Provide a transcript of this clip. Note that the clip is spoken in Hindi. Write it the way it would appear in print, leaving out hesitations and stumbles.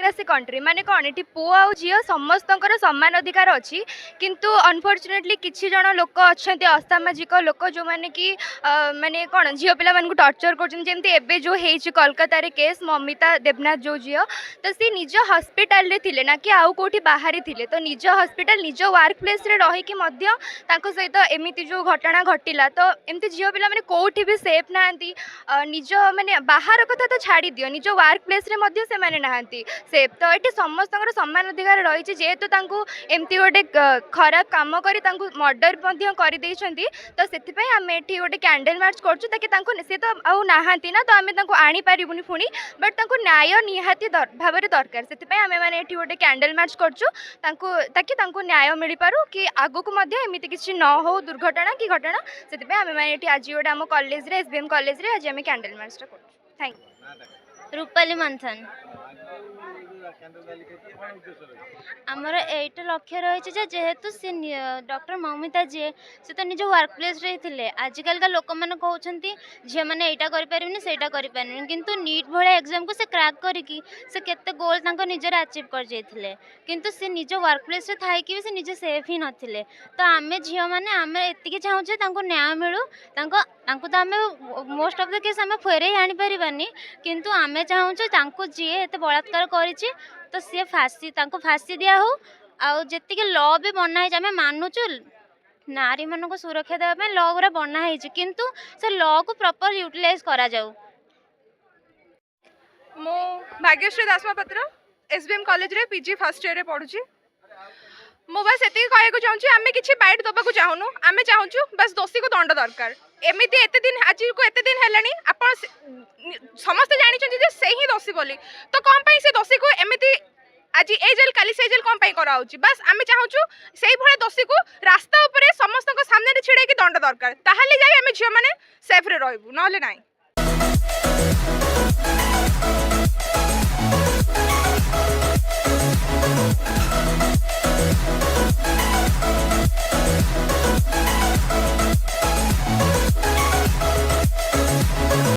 डेमोक्रेसी कंट्री माने कौन ये पु आ झील समस्त सामान अधिकार अच्छी किंतु अनफॉर्चुनेटली किसी जन लोक अच्छा असामाजिक लोक जो मैंने कि माने कौन झील पिला टर्चर करमती जो है कोलकाता केस ममिता देवनाथ जो झील तो सी निज हस्पिटाल थे ना कि आउ कौटी बाहरी थे तो निज हस्पिटाल निज वर्क प्लेस रहीकि सहित एमती जो घटना घटला तो एमती झील पिला माने कौटी भी सेफ ना निज माने बाहर कथा तो छाड़ी दियो निज वर्क प्लेस रे मध्य से माने नाहंती सेफ तो ये समस्त समान अधिकार रही जेहेतु एमती गोटे खराब कम करी मर्डर कर तो से आम ये गोटे कैंडल मार्च कर सी तो आउ नहांती ना तो आम आनी पारिबुनी पुणी बट न्याय निहाती भाव दरकार से आम मैंने ये गोटे कैंडल मार्च करचु ताकि न्याय मिल पारू कि आगक एमती किसी न हो दुर्घटना कि घटना से आम मैंने आज गोटे आम कॉलेज एसबीएम कॉलेज आज आम कैंडल मार्च कर थैंक यू रूपाली मंथन आमर एट लक्ष्य रही जेहेतु सी डॉक्टर ममिता जी से तो निज वर्क प्लेस रे आजिकल का लोक मैंने कहते झी मैंने यहाँ करें सहीटा करें किंतु नीट भाया एग्जाम को से क्रैक करके से केते गोल निजर अचीव कर जाइए किंतु से निज वर्क प्लेस रे थाई कि से निजे सेफ ही नथिले तो आम झी मैंने आम एति चाहूचे न्याय मिलू तो आम मोस्ट ऑफ द केस आम फेरे आनी पारानी किंतु आम चाहूचे जी एत बलात्कार करिछि तो सी फांसी दिया हो आती लॉ भी बनाई आम मानुचु नारी मान को सुरक्षा देवाई लॉ गुरा बनाई किंतु से लॉ को प्रॉपर यूटिलाइज करा जाऊ। मो भाग्यश्री दास महापात्र एसबीएम कॉलेज रे पीजी फर्स्ट ईयर रे पढुची मो बस एति कहू चाहूँ आम कि बैट दबा चाहूनु आम चाहूँ बस दोषी को दंड दरकार एमती एत दिन आज को एत दिन है आप समस्ते जानते से ही दोषी बोली तो कौन पाई से दोषी को एमती आज ए जेल काली से जेल कौन कराऊँ बस आम चाहूँ से भाई दोषी को रास्ता उपरे समस्त सामने छिड़े दंड दरकार ताहले जाए आम झील मैंने सेफ्रे रही ना।